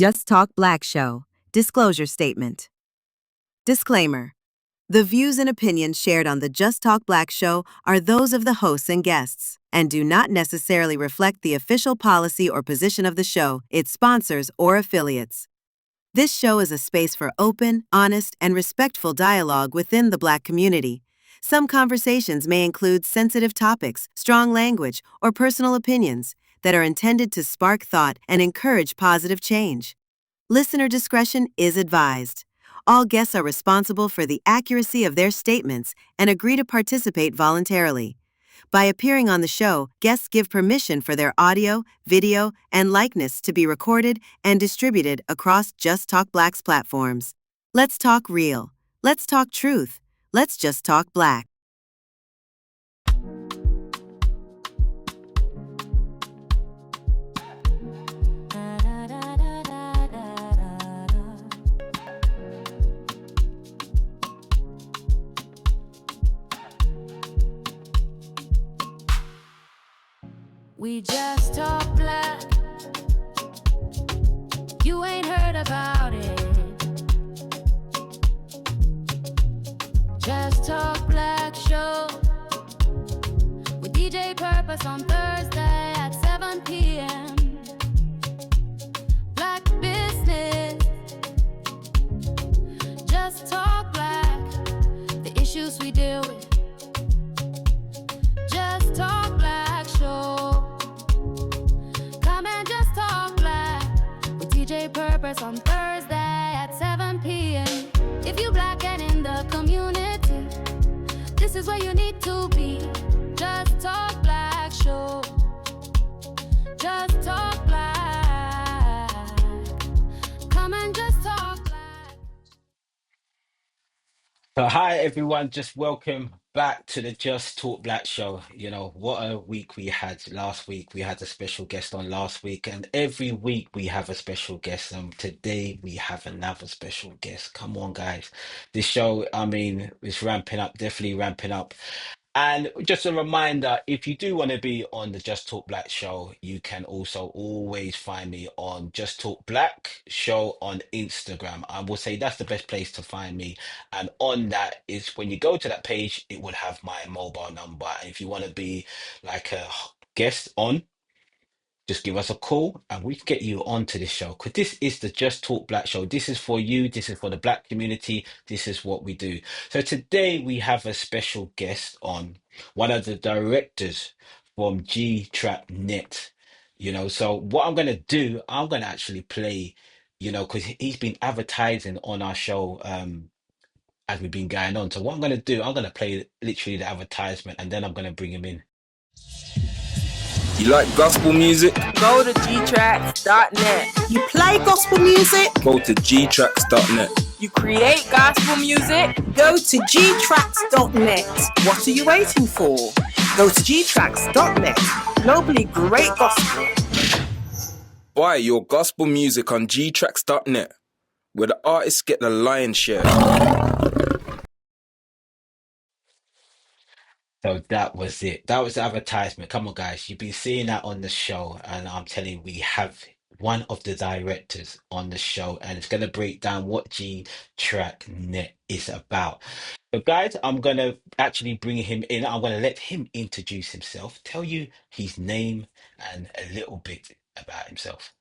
Just Talk Black Show. Disclosure Statement. Disclaimer. The views and opinions shared on the Just Talk Black Show are those of the hosts and guests, and do not necessarily reflect the official policy or position of the show, its sponsors, or affiliates. This show is a space for open, honest, and respectful dialogue within the Black community. Some conversations may include sensitive topics, strong language, or personal opinions that are intended to spark thought and encourage positive change. Listener discretion is advised. All guests are responsible for the accuracy of their statements and agree to participate voluntarily. By appearing on the show, guests give permission for their audio, video, and likeness to be recorded and distributed across Just Talk Black's platforms. Let's talk real. Let's talk truth. Let's just talk Black. We just talk black. You ain't heard about it. Just Talk Black Show with DJ Purpose on Thursday at 7 p.m. Black business. Just talk black. The issues we deal with. Just Talk Black Show. DJ Purpose on Thursday at 7 p.m. If you Black and in the community, this is where you need to be. Just Talk Black Show. Just talk black. Come and just talk black. So hi everyone, just welcome back to the Just Talk Black Show. You know, what a week we had last week. We had a special guest on last week, and every week we have a special guest. And today we have another special guest. Come on, guys. This show, I mean, is ramping up, definitely ramping up. And just a reminder, if you do want to be on the Just Talk Black show, you can also always find me on Just Talk Black show on Instagram. I will say that's the best place to find me. And on that is when you go to that page, it would have my mobile number. And if you want to be like a guest on, just give us a call and we can get you onto this show, because this is the Just Talk Black show. This is for you. This is for the Black community. This is what we do. So today we have a special guest on, one of the directors from Gtracks Net. You know, so what I'm going to do, I'm going to actually play, you know, because he's been advertising on our show as we've been going on. So what I'm going to do, I'm going to play literally the advertisement and then I'm going to bring him in. You like gospel music? Go to Gtracks.net. You play gospel music? Go to Gtracks.net. You create gospel music? Go to Gtracks.net. What are you waiting for? Go to Gtracks.net. Globally great gospel. Buy your gospel music on Gtracks.net, where the artists get the lion's share. So that was it. That was the advertisement. Come on, guys. You've been seeing that on the show. And I'm telling you, we have one of the directors on the show. And it's going to break down what Gtracks Net is about. So, guys, I'm going to actually bring him in. I'm going to let him introduce himself, tell you his name and a little bit about himself.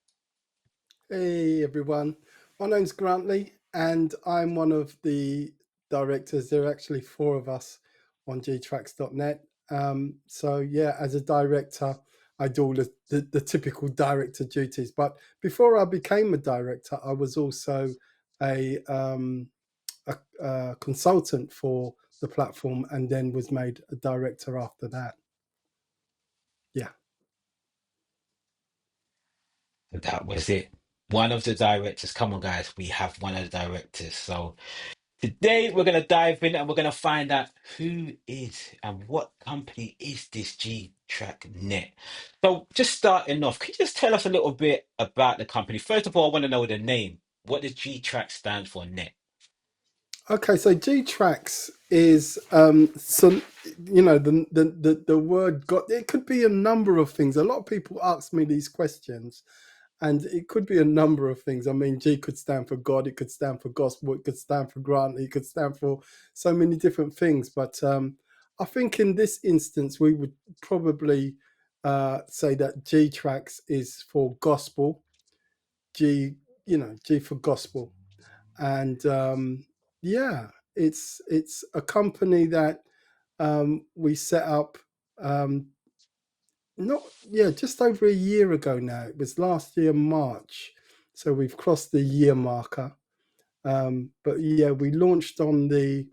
Hey everyone, my name's Grantley and I'm one of the directors. There are actually four of us on Gtracks.net. So yeah, as a director, I do all the typical director duties. But before I became a director, I was also a consultant for the platform and then was made a director after that. Yeah. That was it. One of the directors. Come on, guys. We have one of the directors. So today we're going to dive in and we're going to find out who is and what company is this Gtracks Net. So just starting off, can you just tell us a little bit about the company? First of all, I want to know the name. What does Gtracks stand for, Net? Okay, so Gtracks is some, you know, the word got, it could be a number of things. A lot of people ask me these questions, And it could be a number of things. I mean, G could stand for God, it could stand for gospel, it could stand for grant, it could stand for so many different things. But I think in this instance, we would probably say that Gtracks is for gospel, G, G for gospel. And yeah, it's a company that we set up not just over a year ago now. It was last year March, so we've crossed the year marker. But yeah, we launched on the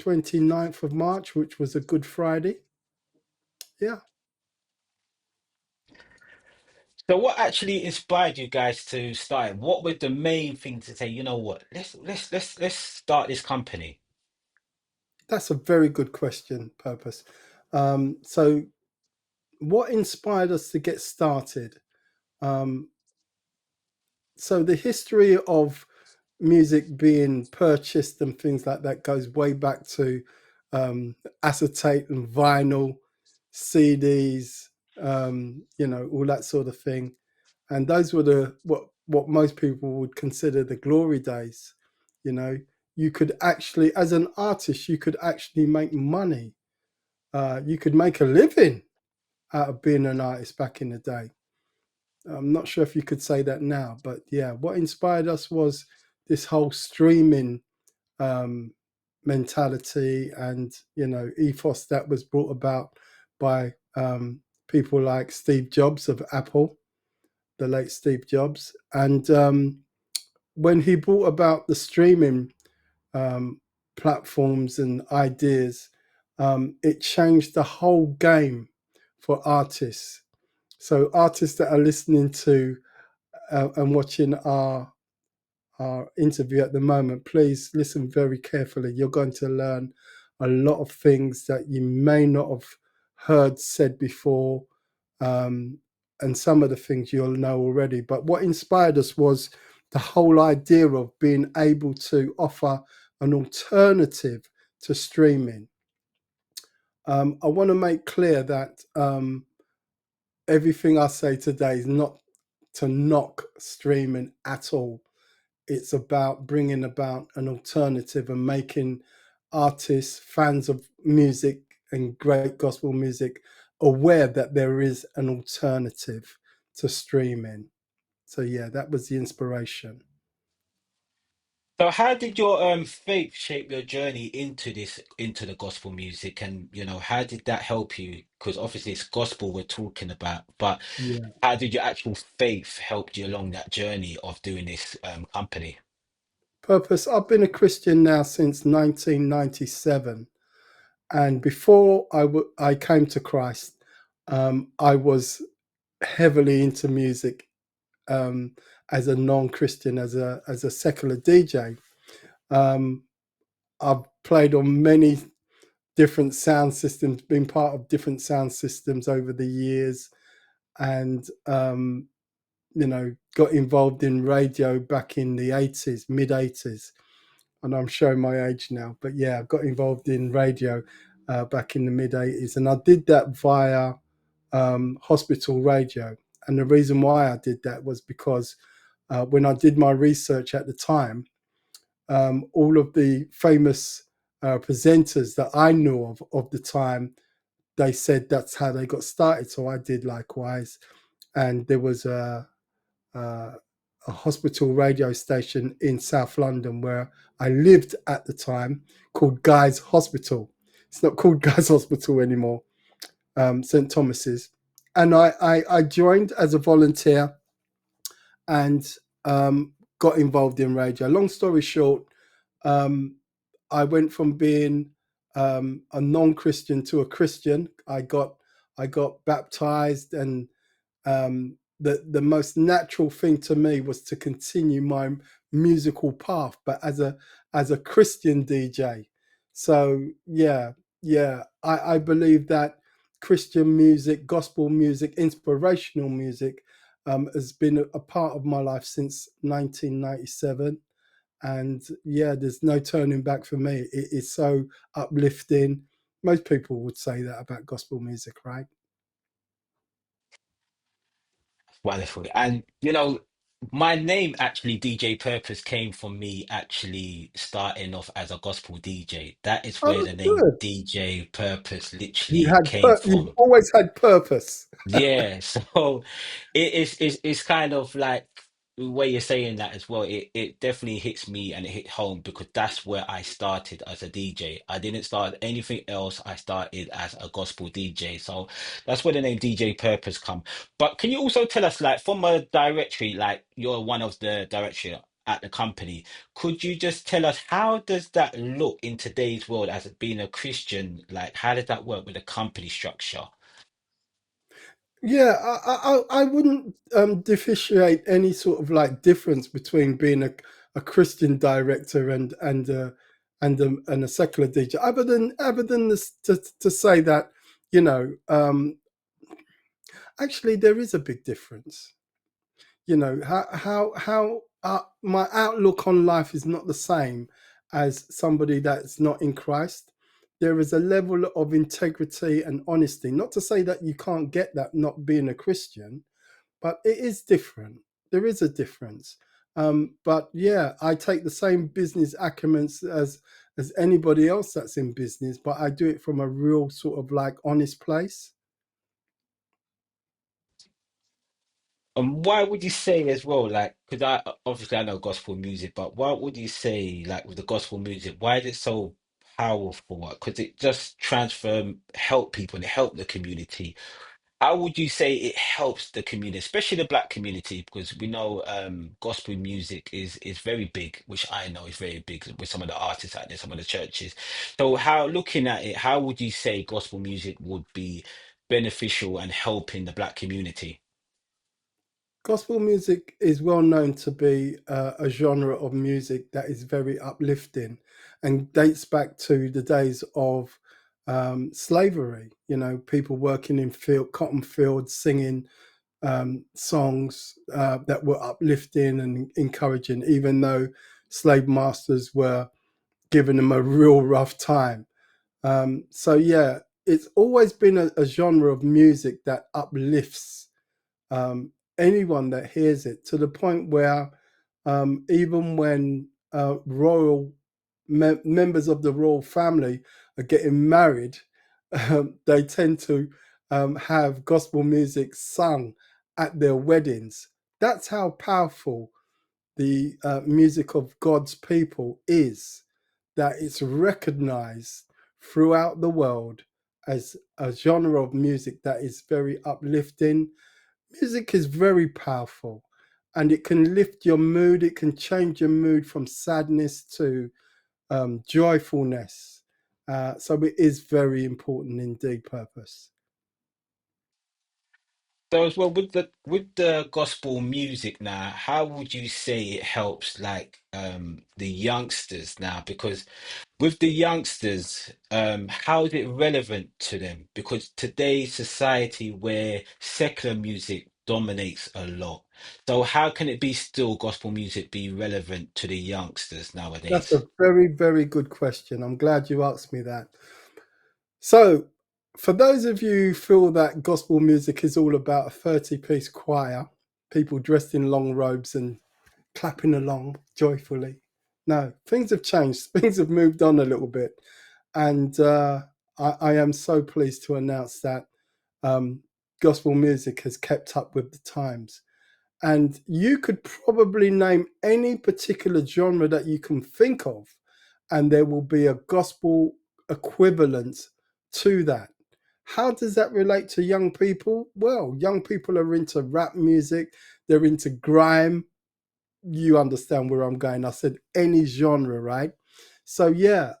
29th of March, which was a Good Friday. Yeah. So what actually inspired you guys to start it? What were the main things to say, you know what, let's start this company? That's a very good question, Purpose. So what inspired us to get started? Um, so the history of music being purchased and things like that goes way back to acetate and vinyl, CDs, all that sort of thing. And those were the what most people would consider the glory days. You know, you could actually, as an artist, you could actually make money. You could make a living out of being an artist back in the day. I'm not sure if you could say that now, but yeah, what inspired us was this whole streaming um, mentality and ethos that was brought about by people like Steve Jobs of Apple, the late Steve Jobs, and when he brought about the streaming platforms and ideas, it changed the whole game for artists. So artists that are listening to and watching our interview at the moment, please listen very carefully. You're going to learn a lot of things that you may not have heard said before, and some of the things you'll know already. But what inspired us was the whole idea of being able to offer an alternative to streaming. I want to make clear that everything I say today is not to knock streaming at all. It's about bringing about an alternative and making artists, fans of music and great gospel music, aware that there is an alternative to streaming. So yeah, that was the inspiration. So how did your faith shape your journey into the gospel music, and how did that help you? Because obviously it's gospel we're talking about, but Yeah. how did your actual faith help you along that journey of doing this company? Purpose. I've been a Christian now since 1997, and before I came to Christ, I was heavily into music um, as a non-Christian, as a secular DJ. Um, I've played on many different sound systems, been part of different sound systems over the years, and got involved in radio back in the 80s, mid 80s. And I'm showing my age now, but yeah, I got involved in radio back in the mid 80s, and I did that via hospital radio. And the reason why I did that was because when I did my research at the time, all of the famous presenters that I knew of the time, they said that's how they got started. So I did likewise. And there was a hospital radio station in South London where I lived at the time called Guy's Hospital. It's not called Guy's Hospital anymore, St. Thomas's. And I joined as a volunteer and got involved in radio. Long story short, um, I went from being a non-Christian to a Christian. I got baptized, and the most natural thing to me was to continue my musical path, but as a Christian DJ. So I believe that Christian music, gospel music, inspirational music has been a part of my life since 1997. And yeah, there's no turning back for me. It is so uplifting. Most people would say that about gospel music, right? Wonderful. And you know, my name actually, DJ Purpose, came from me actually starting off as a gospel DJ. That is where Oh, the name good. DJ Purpose You literally had came you've from. always had purpose. Yeah, so it's kind of like the way you're saying that as well. It definitely hits me and it hit home because that's where I started as a DJ. I didn't start anything else. I started as a gospel DJ. So that's where the name DJ Purpose come. But can you also tell us, like, from a directory, like you're one of the directory at the company, could you just tell us how does that look in today's world as being a Christian? Like, how does that work with the company structure? Yeah, I wouldn't differentiate any sort of like difference between being a Christian director and a secular DJ, other than this, to say that, you know, actually there is a big difference. You know, how my outlook on life is not the same as somebody that's not in Christ. There is a level of integrity and honesty. Not to say that you can't get that not being a Christian, but it is different. There is a difference. But yeah, I take the same business acumen as anybody else that's in business, but I do it from a real sort of like honest place. And why would you say as well, like, because I know gospel music, but why would you say, like, with the gospel music, why is it so powerful? Because it just help people and help the community. How would you say it helps the community, especially the black community? Because we know gospel music is very big, which I know is very big with some of the artists out there, some of the churches. So how, looking at it, how would you say gospel music would be beneficial and helping the black community? Gospel music is well known to be a genre of music that is very uplifting and dates back to the days of slavery. You know, people working in cotton fields, singing songs that were uplifting and encouraging, even though slave masters were giving them a real rough time. So, yeah, it's always been a genre of music that uplifts um, anyone that hears it, to the point where even when members of the royal family are getting married, they tend to have gospel music sung at their weddings. That's how powerful the music of God's people is, that it's recognized throughout the world as a genre of music that is very uplifting. Music is very powerful and it can lift your mood. It can change your mood from sadness to joyfulness. So it is very important indeed, purpose. So as well with the gospel music now, how would you say it helps like the youngsters now? Because with the youngsters, how is it relevant to them? Because today's society where secular music dominates a lot. So how can it be still gospel music be relevant to the youngsters That's nowadays? a very, very good question. I'm glad you asked me that. So, for those of you who feel that gospel music is all about a 30-piece choir, people dressed in long robes and clapping along joyfully. No, things have changed. Things have moved on a little bit. And I am so pleased to announce that um, gospel music has kept up with the times. And you could probably name any particular genre that you can think of, and there will be a gospel equivalent to that. How does that relate to young people? Well, young people are into rap music, they're into grime. You understand where I'm going. I said any genre, right? So yeah,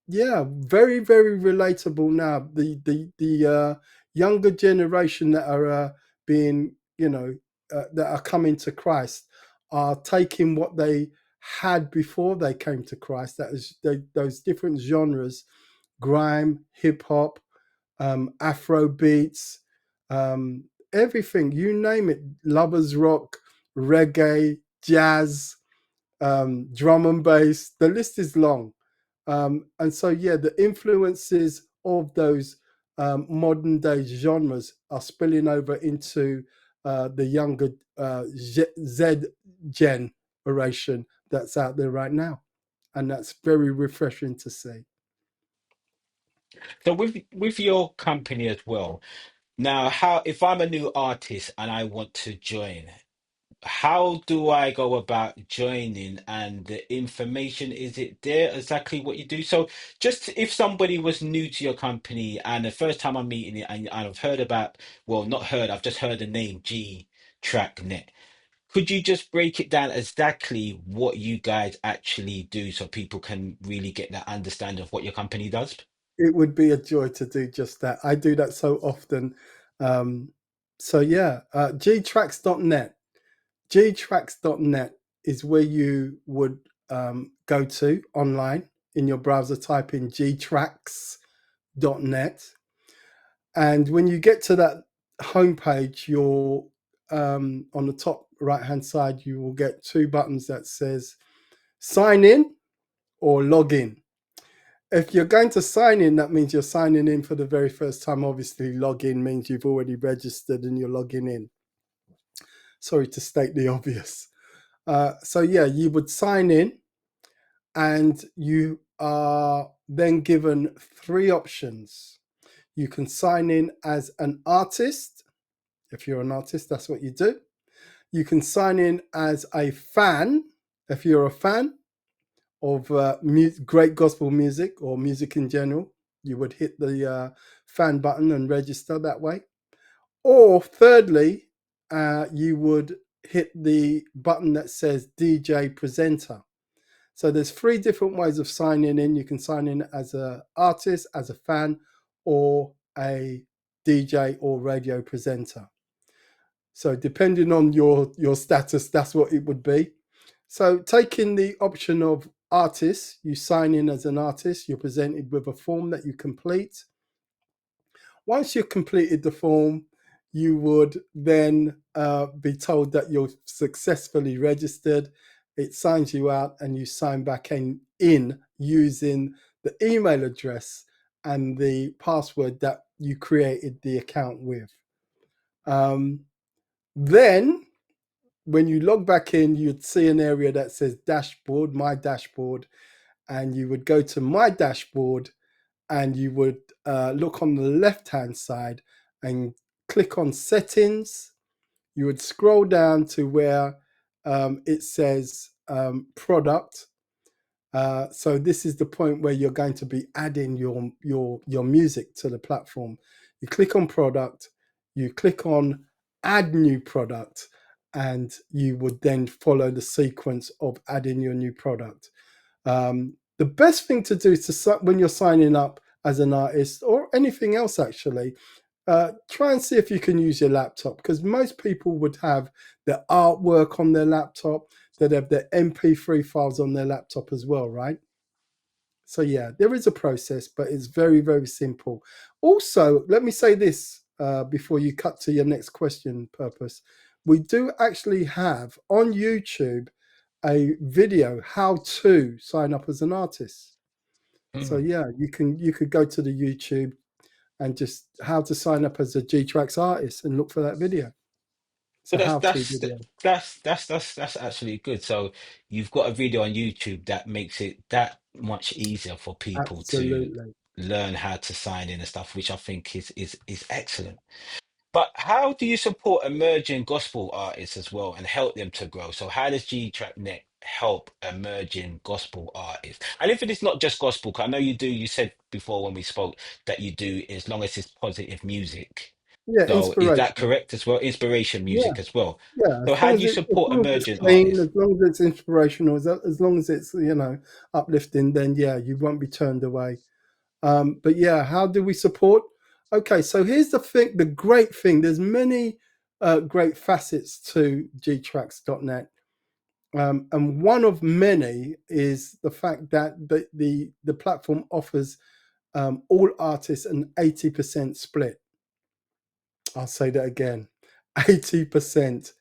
very, very relatable now. The younger generation that are being, that are coming to Christ are taking what they had before they came to Christ. That is those different genres: grime, hip hop, Afro beats, um, everything you name it, lovers rock, reggae, jazz, drum and bass. The list is long. And so, yeah, the influences of those modern day genres are spilling over into the younger Z generation that's out there right now, and that's very refreshing to see. So with your company as well. Now, how if I'm a new artist and I want to join, how do I go about joining and the information, is it there exactly what you do? So just if somebody was new to your company and the first time I'm meeting it and I've heard about, well, not heard, I've just heard the name G Track Net. Could you just break it down exactly what you guys actually do so people can really get that understanding of what your company does? It would be a joy to do just that. I do that so often. So yeah, gtracks.net. Gtracks.net is where you would go to online in your browser, type in gtracks.net. And when you get to that homepage, you'll on the top right hand side, you will get two buttons that says sign in or log in. If you're going to sign in, that means you're signing in for the very first time. Obviously, log in means you've already registered and you're logging in. Sorry to state the obvious. So yeah, you would sign in and you are then given three options. You can sign in as an artist. If you're an artist, that's what you do. You can sign in as a fan. If you're a fan of great gospel music or music in general, you would hit the fan button and register that way. Or thirdly, you would hit the button that says DJ presenter. So there's three different ways of signing in. You can sign in as an artist, as a fan, or a DJ or radio presenter. So depending on your status, that's what it would be. So taking the option of artist, you sign in as an artist, you're presented with a form that you complete. Once you've completed the form, you would then be told that you're successfully registered. It signs you out and you sign back in using the email address and the password that you created the account with. Then when you log back in, you'd see an area that says dashboard, my dashboard, and you would go to my dashboard and you would look on the left-hand side and click on settings. You would scroll down to where it says product. So this is the point where you're going to be adding your music to the platform. You click on product, you click on add new product, and you would then follow the sequence of adding your new product. The best thing to do when you're signing up as an artist or anything else, actually, try and see if you can use your laptop, because most people would have their artwork on their laptop, they'd have their MP3 files on their laptop as well, right? So yeah, there is a process, but it's very, very simple. Also, let me say this before you cut to your next question, Purpose. We do actually have on YouTube a video how to sign up as an artist. So yeah, you could go to the YouTube and just how to sign up as a Gtracks artist and look for that video. It's So a that's how-to that's video. that's actually good. So you've got a video on YouTube that makes it that much easier for people to Absolutely. learn how to sign in and stuff, which I think is excellent. But how do you support emerging gospel artists as well and help them to grow? So how does GTrackNet help emerging gospel artists? And if it is not just gospel, 'cause I know you do, you said before when we spoke that you do as long as it's positive music. Yeah, So is that inspiration. correct as well? Inspiration Yeah, music as well. yeah. So how do you As support long as it's emerging clean, artists? as long as it's inspirational, as long as it's uplifting, then yeah, you won't be turned away. But yeah, how do we support? Okay, so here's the thing. The great thing. There's many great facets to gtracks.net. And one of many is the fact that the platform offers all artists an 80% split. I'll say that again. 80%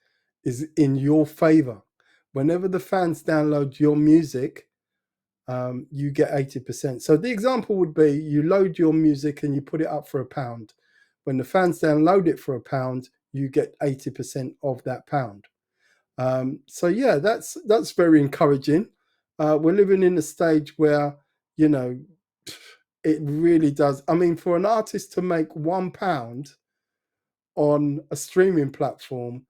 is in your favor. Whenever the fans download your music, you get 80%. So the example would be you load your music and you put it up for £1. When the fans download it for £1, you get 80% of that pound. So yeah, that's very encouraging. We're living in a stage where, you know, it really does. I mean, for an artist to make £1 on a streaming platform,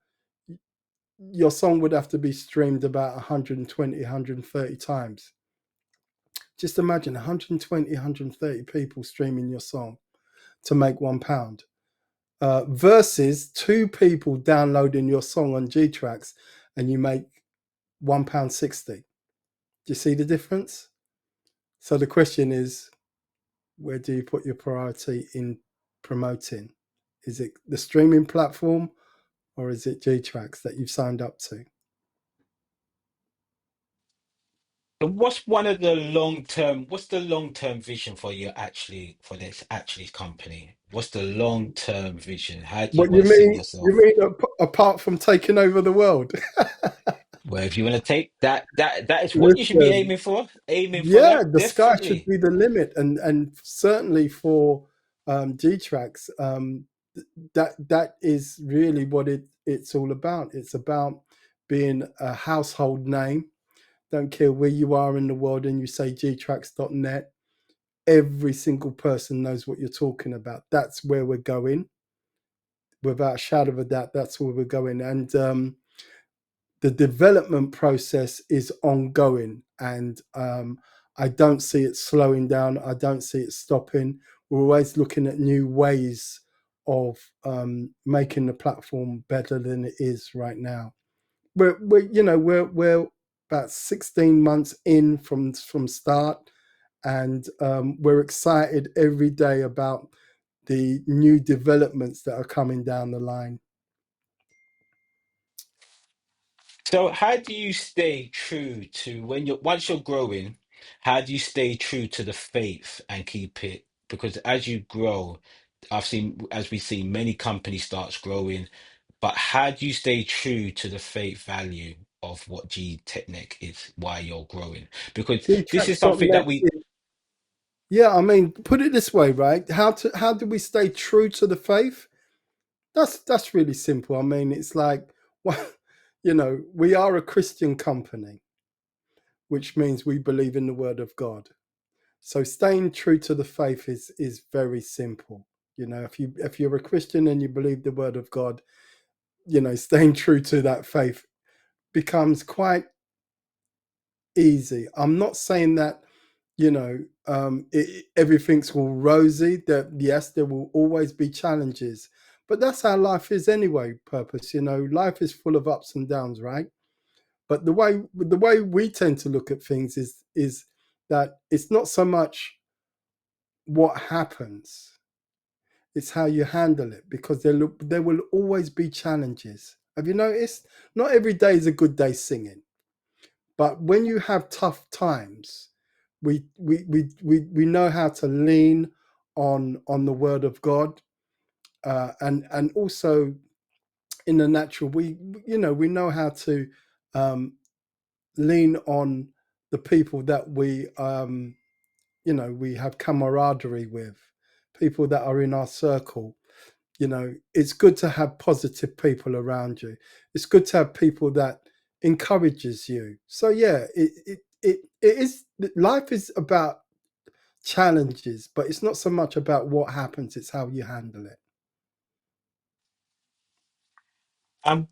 your song would have to be streamed about 120, 130 times. Just imagine 120, 130 people streaming your song to make £1. Versus 2 people downloading your song on Gtracks and you make £1.60. Do you see the difference? So the question is, where do you put your priority in promoting? Is it the streaming platform or is it Gtracks that you've signed up to? So what's the long term vision for you actually for this actually company? What's the long term vision? How do you What want you to see mean? You yourself? mean apart from taking over the world? Well, if you want to take that is what you should be Listen, aiming for. Aiming for yeah, that, the sky should definitely. be the limit, and certainly for Gtracks, that is really what it's all about. It's about being a household name. Don't care where you are in the world, and you say gtracks.net, every single person knows what you're talking about. That's where we're going, without a shadow of a doubt. That's where we're going, and the development process is ongoing, and I don't see it slowing down. I don't see it stopping. We're always looking at new ways of making the platform better than it is right now. We're about 16 months in from start, and we're excited every day about the new developments that are coming down the line. So how do you stay true to when you're once you're growing, how do you stay true to the faith and keep it? Because as you grow, as we see, many companies starts growing, but how do you stay true to the faith value of what G Technic is while you're growing? Because this is something that Gtracks.net. we Yeah, I mean, put it this way, right? How do we stay true to the faith? That's really simple. I mean, it's like, well, we are a Christian company, which means we believe in the word of God. So staying true to the faith is very simple. If you're a Christian and you believe the word of God, staying true to that faith becomes quite easy. I'm not saying that everything's all rosy. That yes, there will always be challenges, but that's how life is anyway. Purpose, life is full of ups and downs, right? But the way we tend to look at things is that it's not so much what happens, it's how you handle it, because there will always be challenges. Have you noticed? Not every day is a good day singing. But when you have tough times, we know how to lean on the word of God, and also in the natural, we know how to lean on the people that we have camaraderie with, people that are in our circle. It's good to have positive people around you. It's good to have people that encourages you. So yeah, it is, life is about challenges, but it's not so much about what happens, it's how you handle it.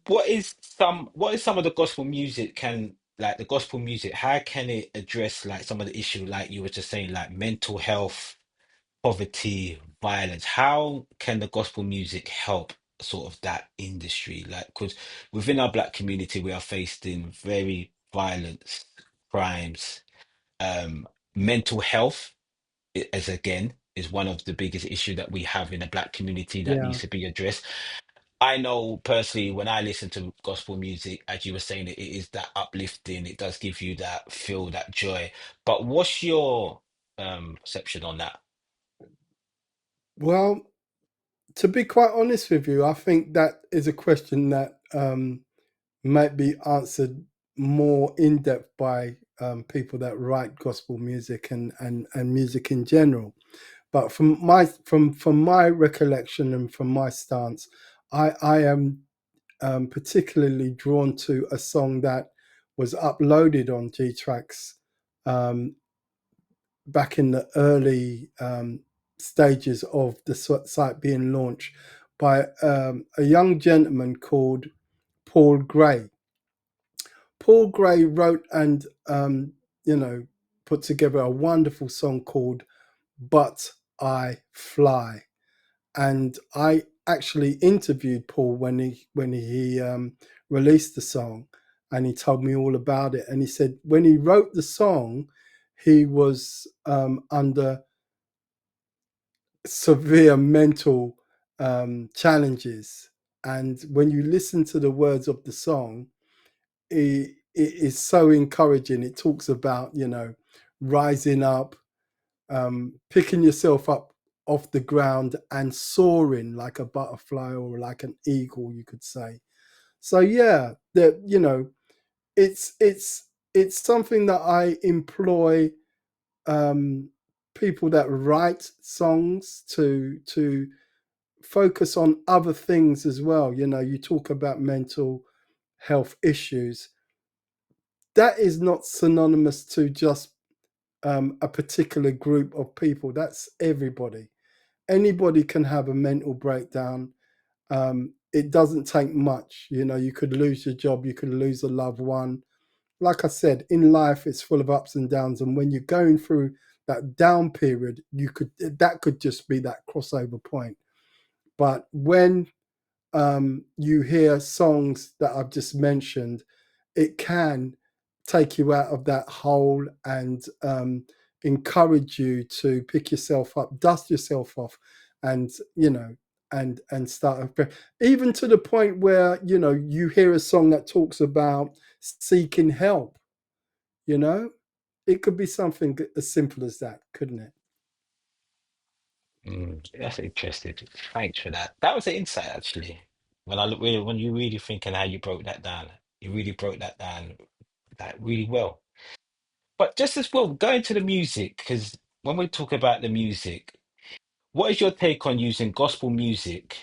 what is some of the gospel music can like the gospel music, how can it address like some of the issue like you were just saying, like mental health, poverty, violence? How can the gospel music help sort of that industry? Like, because within our black community, we are facing very violence, crimes, um, mental health as again is one of the biggest issue that we have in the black community that Yeah. needs to be addressed. I know personally when I listen to gospel music, as you were saying, it is that uplifting. It does give you that feel, that joy. But what's your perception on that? Well, to be quite honest with you, I think that is a question that might be answered more in depth by people that write gospel music and music in general. But from my recollection and from my stance, I am particularly drawn to a song that was uploaded on Gtracks um, back in the early stages of the site being launched by a young gentleman called Paul Gray. Paul Gray wrote and put together a wonderful song called "But I Fly," and I actually interviewed Paul when he released the song, and he told me all about it. And he said when he wrote the song, he was under severe mental challenges, and when you listen to the words of the song, it is so encouraging. It talks about rising up, picking yourself up off the ground and soaring like a butterfly or like an eagle, you could say. So yeah, that it's something that I employ people that write songs to focus on other things as well. You talk about mental health issues. That is not synonymous to just a particular group of people. That's everybody. Anybody can have a mental breakdown. It doesn't take much. You could lose your job, you could lose a loved one. Like I said, in life, it's full of ups and downs. And when you're going through that down period, that could just be that crossover point. But when you hear songs that I've just mentioned, it can take you out of that hole and encourage you to pick yourself up, dust yourself off, and and start even to the point where you hear a song that talks about seeking help. It could be something as simple as that, couldn't it? That's interesting. Thanks for that. That was an insight, actually. When I look really, when you really thinking how you broke that down, you really broke that down like really well. But just as well, going to the music, because when we talk about the music, what is your take on using gospel music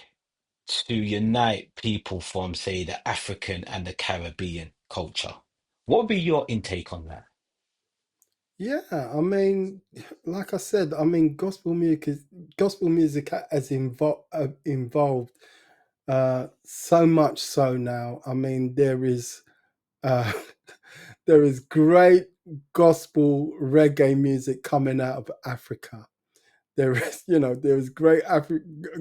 to unite people from, say, the African and the Caribbean culture? What would be your intake on that? Yeah, I mean, like I said, I mean, gospel music has involved so much so now. I mean, uh, there is great gospel reggae music coming out of Africa. There is great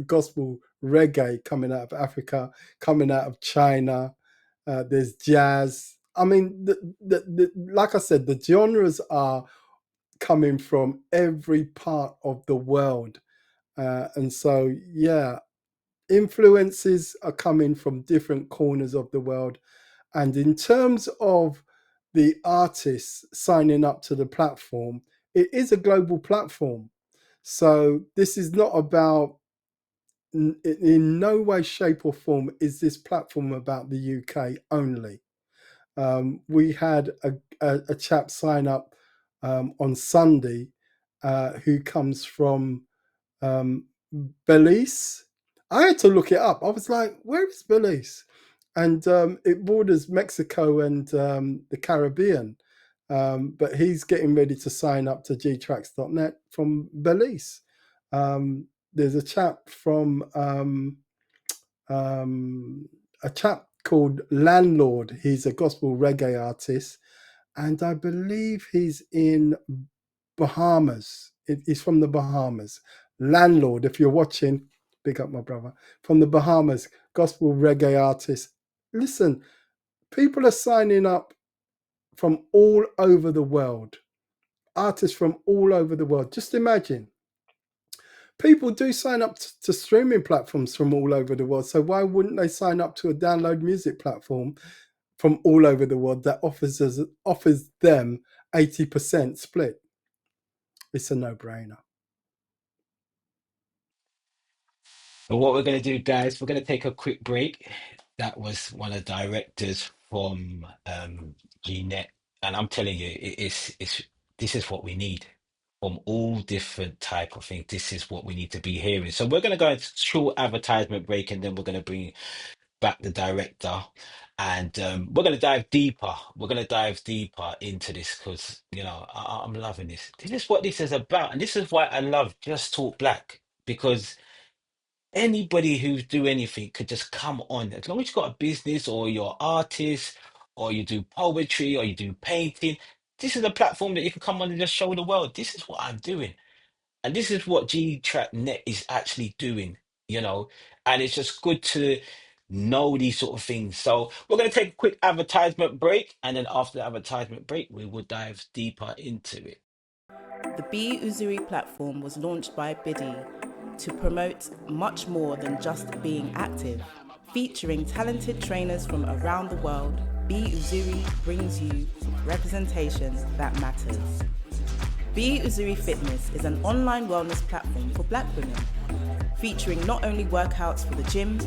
gospel reggae coming out of Africa, coming out of China. There's jazz. I mean, like I said, the genres are coming from every part of the world. And so, yeah, influences are coming from different corners of the world. And in terms of the artists signing up to the platform, it is a global platform. So this is not about, in no way, shape, or form, is this platform about the UK only. We had a chap sign up on Sunday who comes from um, Belize. I had to look it up. I was like, where is Belize? And it borders Mexico and the Caribbean. But he's getting ready to sign up to gtracks.net from Belize. There's a chap from a chap called Landlord. He's a gospel reggae artist, and I believe he's in Bahamas. He's from the Bahamas. Landlord, if you're watching, big up my brother from the Bahamas, gospel reggae artist. Listen, people are signing up from all over the world, artists from all over the world. Just imagine. People do sign up to streaming platforms from all over the world. So why wouldn't they sign up to a download music platform from all over the world that offers them 80% split? It's a no-brainer. And what we're going to do, guys, we're going to take a quick break. That was one of the directors from GNet, and I'm telling you, it's this is what we need. from all different type of things. This is what we need to be hearing. So we're going to go into short advertisement break, and then we're going to bring back the director, and we're going to dive deeper. We're going to dive deeper into this because I'm loving this. This is what this is about, and this is why I love Just Talk Black, because anybody who's do anything could just come on, as long as you've got a business or you're artist or you do poetry or you do painting. This is a platform that you can come on and just show the world. This is what I'm doing. And this is what Gtracks.net is actually doing, you know, and it's just good to know these sort of things. So we're going to take a quick advertisement break, and then after the advertisement break, we will dive deeper into it. The Be Uzuri platform was launched by Biddy to promote much more than just being active. Featuring talented trainers from around the world, Be Uzuri brings you representation that matters. Be Uzuri Fitness is an online wellness platform for Black women, featuring not only workouts for the gym,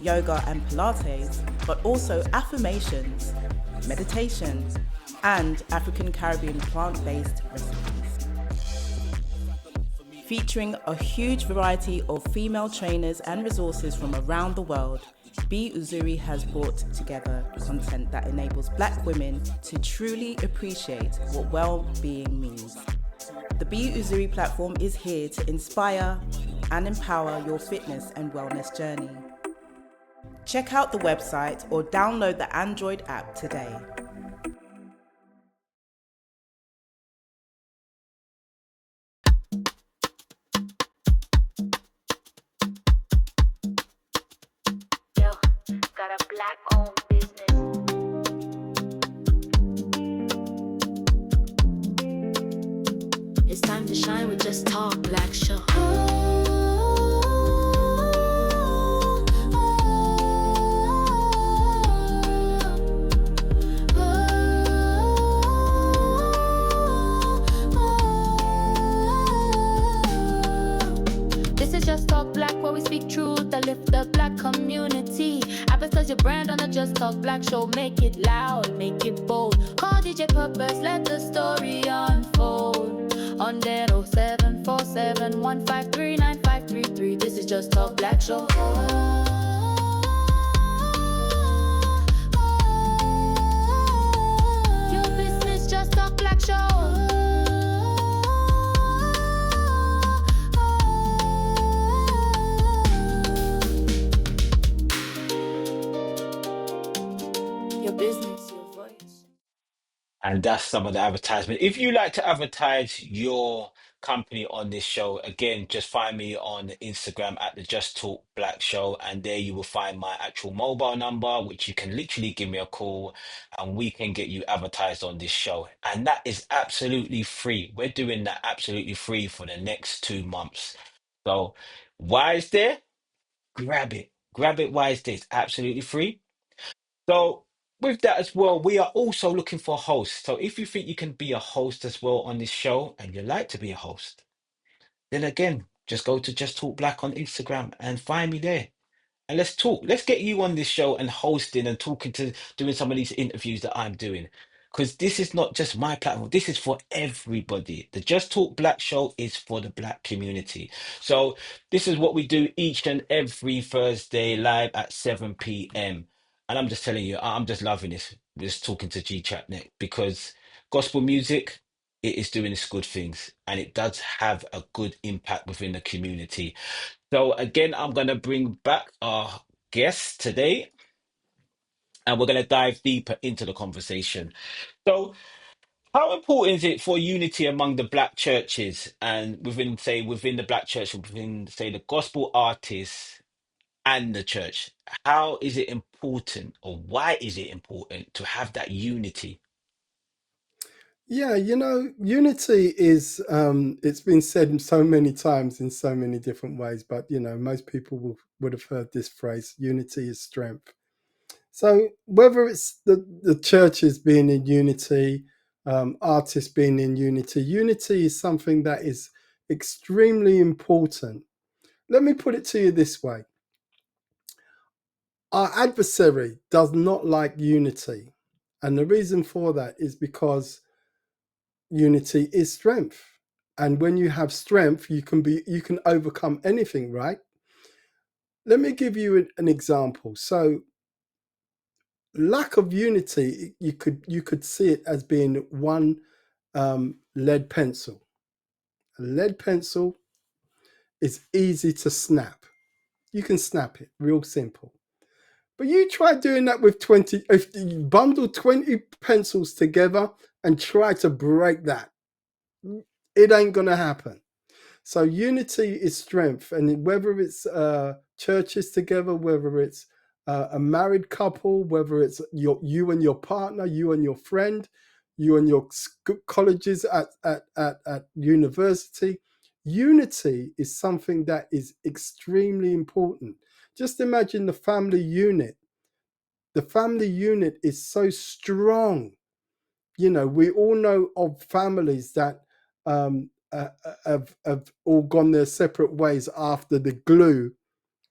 yoga and Pilates, but also affirmations, meditation, and African Caribbean plant-based recipes. Featuring a huge variety of female trainers and resources from around the world, Be Uzuri has brought together content that enables Black women to truly appreciate what well-being means. The Be Uzuri platform is here to inspire and empower your fitness and wellness journey. Check out the website or download the Android app today. Yo, got a black-owned business. It's time to shine with Just Talk Black Show. This is Just Talk Black, where we speak truth that lift the Black community. Advertise your brand on the Just Talk Black Show. Make it loud, make it bold. Call DJ Purpose, let the story unfold. On that 0747153953. This is Just Talk Black Show. Your business, Just Talk Black Show. Your business, your voice. And that's some of the advertisement. If you like to advertise your company on this show, again, just find me on Instagram at the Just Talk Black Show, and there you will find my actual mobile number, which you can literally give me a call, and we can get you advertised on this show. And that is absolutely free. We're doing that absolutely free for the next 2 months. So, why is there? Grab it. Grab it. Why is this? Absolutely free. So, with that as well, we are also looking for hosts. So, if you think you can be a host as well on this show and you like to be a host, then again, just go to Just Talk Black on Instagram and find me there. And let's talk. Let's get you on this show and hosting and talking to doing some of these interviews that I'm doing. Because this is not just my platform, this is for everybody. The Just Talk Black show is for the Black community. So this is what we do each and every Thursday live at 7 p.m. And I'm just telling you, I'm just loving this, just talking to Gtracks.net, because gospel music, it is doing its good things and it does have a good impact within the community. So again, I'm going to bring back our guest today, and we're going to dive deeper into the conversation. So, how important is it for unity among the Black churches and within the Black church, within, say, the gospel artists and the church? How is it important, or why is it important to have that unity? Yeah, unity is, it's been said so many times in so many different ways, but, most people would have heard this phrase, unity is strength. So whether it's the churches being in unity, artists being in unity, unity is something that is extremely important. Let me put it to you this way. Our adversary does not like unity. And the reason for that is because unity is strength. And when you have strength, you can overcome anything, right? Let me give you an example. So lack of unity, you could see it as being one lead pencil. A lead pencil is easy to snap. You can snap it, real simple. But you try doing that with 20, if you bundle 20 pencils together and try to break that, it ain't gonna happen. So unity is strength, and whether it's churches together, whether it's a married couple, whether it's you and your partner, you and your friend, you and your colleges at university, unity is something that is extremely important. Just imagine the family unit. The family unit is so strong. You know, we all know of families that have all gone their separate ways after the glue,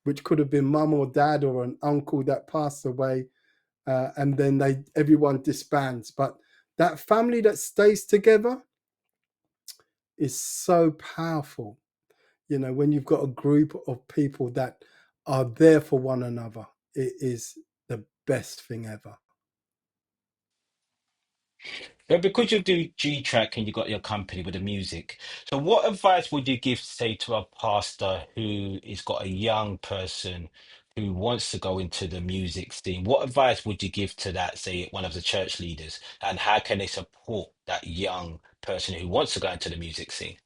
which could have been mum or dad or an uncle that passed away, and then everyone disbands. But that family that stays together is so powerful. You know, when you've got a group of people that are there for one another, it is the best thing ever. But because you do G-Track and you got your company with the music, so what advice would you give, say, to a pastor who has got a young person who wants to go into the music scene? What advice would you give to that, say, one of the church leaders, and how can they support that young person who wants to go into the music scene?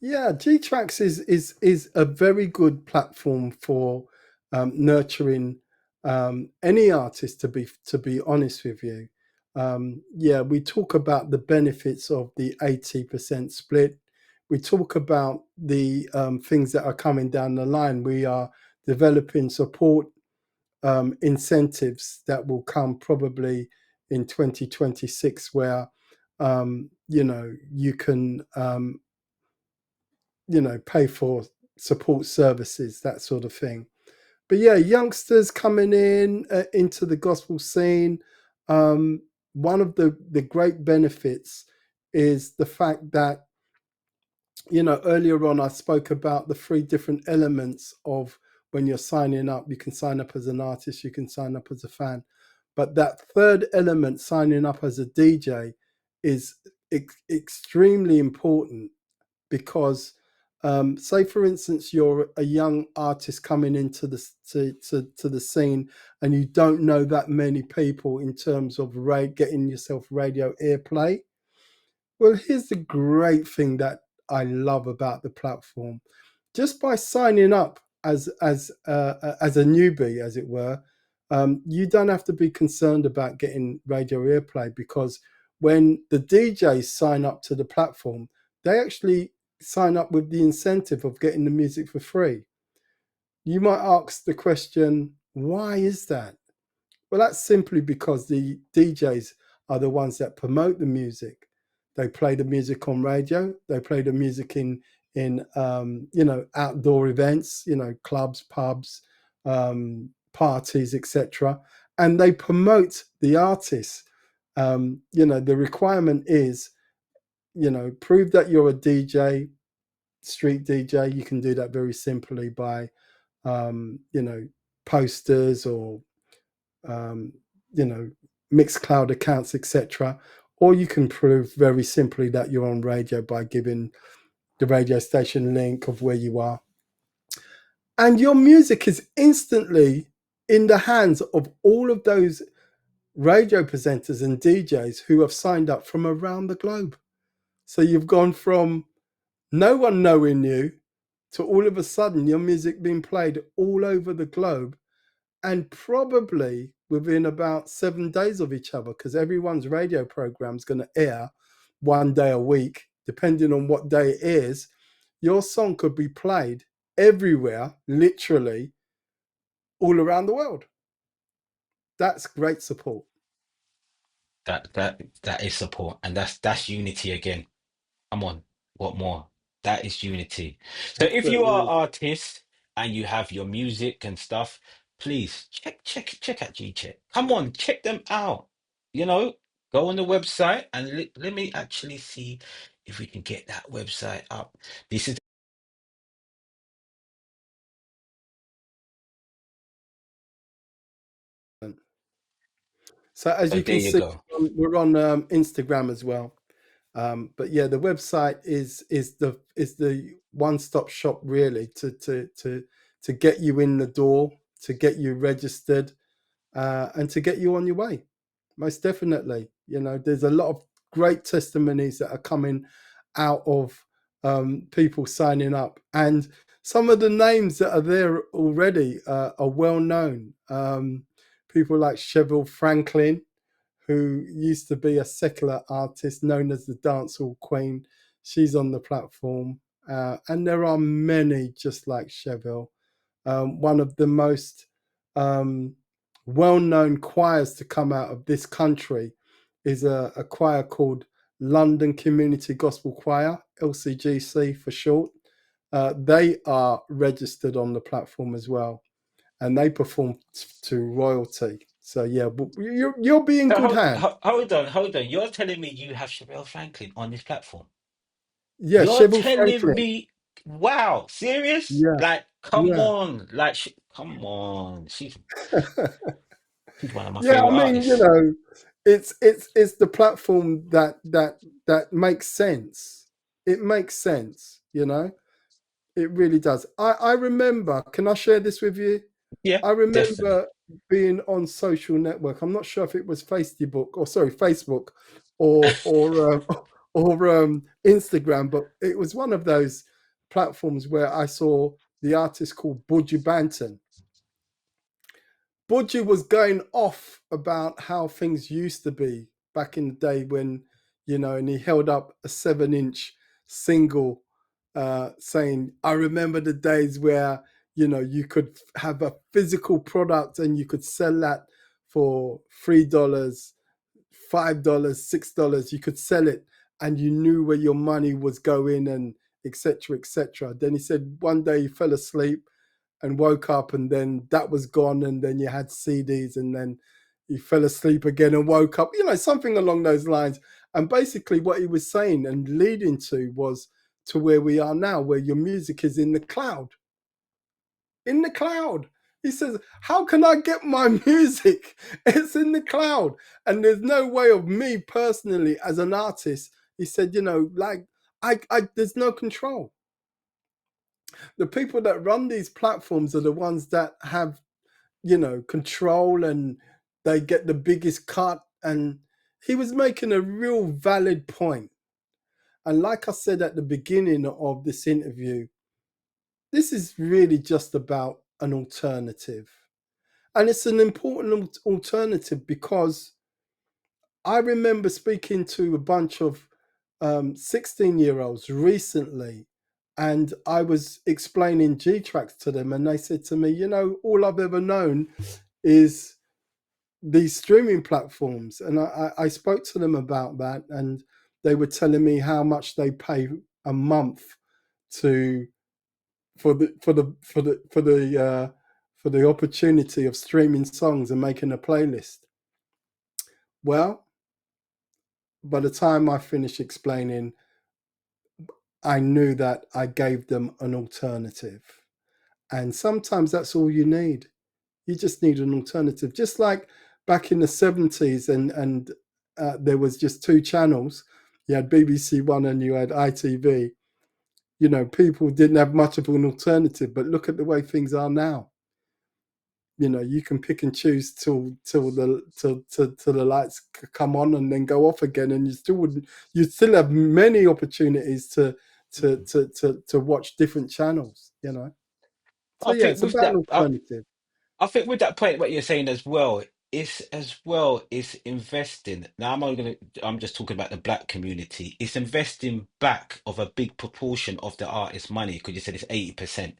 Yeah, Gtracks is a very good platform for nurturing any artist. To be honest with you, yeah, we talk about the benefits of the 80% split. We talk about the things that are coming down the line. We are developing support incentives that will come probably in 2026, where you can pay for support services, that sort of thing. But yeah, youngsters coming in into the gospel scene. One of the great benefits is the fact that, earlier on I spoke about the three different elements of when you're signing up. You can sign up as an artist, you can sign up as a fan. But that third element, signing up as a DJ, is extremely important because say for instance you're a young artist coming into the scene and you don't know that many people in terms of getting yourself radio airplay. Well, here's the great thing that I love about the platform. Just by signing up as a newbie, as it were, you don't have to be concerned about getting radio airplay, because when the DJs sign up to the platform, they actually sign up with the incentive of getting the music for free. You might ask the question, why is that? Well, that's simply because the DJs are the ones that promote the music. They play the music on radio. They play the music in outdoor events, clubs, pubs, parties, etc. And they promote the artists. The requirement is, prove that you're a DJ, street DJ. You can do that very simply by, posters or Mixcloud accounts, etc. Or you can prove very simply that you're on radio by giving the radio station link of where you are. And your music is instantly in the hands of all of those radio presenters and DJs who have signed up from around the globe. So you've gone from no one knowing you to all of a sudden your music being played all over the globe, and probably within about 7 days of each other, because everyone's radio program is going to air one day a week, depending on what day it is. Your song could be played everywhere, literally all around the world. That's great support. That is support, and that's unity again. Come on, what more? That is unity. So It if you are certainly an is. artist and you have your music and stuff, please check out G-Check. Come on, check them out. You know, go on the website and let me actually see if we can get that website up. This is So as oh, you there can you see, go. we're on Instagram as well. But yeah, the website is the one-stop shop really to get you in the door, to get you registered, and to get you on your way. Most definitely, there's a lot of great testimonies that are coming out of people signing up, and some of the names that are there already are well known. People like Cheville Franklin, who used to be a secular artist known as the Dancehall Queen. She's on the platform. And there are many just like Cheville. One of the most well known choirs to come out of this country is a choir called London Community Gospel Choir, LCGC for short. They are registered on the platform as well, and they perform to royalty. So yeah, you'll be in So good hands. hold on. You're telling me you have Shabelle Franklin on this platform? Yeah, You're Cheville telling Franklin. me, wow, serious? Yeah, Like, come yeah, on, like, come on. She's one of my yeah. I favorite mean, artists. it's the platform that makes sense. It makes sense. It really does. I remember. Can I share this with you? Yeah, I definitely. remember being on social network. I'm not sure if it was Facebook or Instagram, but it was one of those platforms where I saw the artist called Buju Banton. Budgie was going off about how things used to be back in the day when, and he held up a 7-inch single saying, I remember the days where, you could have a physical product and you could sell that for $3, $5, $6. You could sell it and you knew where your money was going and etc. etc. Then he said one day he fell asleep and woke up and then that was gone, and then you had CDs, and then he fell asleep again and woke up, something along those lines. And basically what he was saying and leading to was to where we are now, where your music is in the cloud. In the cloud. He says, how can I get my music? It's in the cloud. And there's no way of me personally as an artist. He said, like I there's no control. The people that run these platforms are the ones that have, control, and they get the biggest cut. And he was making a real valid point. And like I said at the beginning of this interview, this is really just about an alternative. And it's an important alternative because I remember speaking to a bunch of 16-year-olds recently, and I was explaining Gtracks to them, and they said to me, all I've ever known is these streaming platforms. And I spoke to them about that, and they were telling me how much they pay a month to for the opportunity of streaming songs and making a playlist. Well, by the time I finished explaining, I knew that I gave them an alternative. And sometimes that's all you need. You just need an alternative. Just like back in the 70s, and there was just two channels. You had BBC One and you had ITV. People didn't have much of an alternative, but look at the way things are now. You can pick and choose till the lights come on and then go off again, and you still have many opportunities to watch different channels. So I yeah, think it's with about an that, alternative. I think with that point, what you're saying is investing. Now I'm just talking about the black community. It's investing back of a big proportion of the artist's money, because you said it's 80%.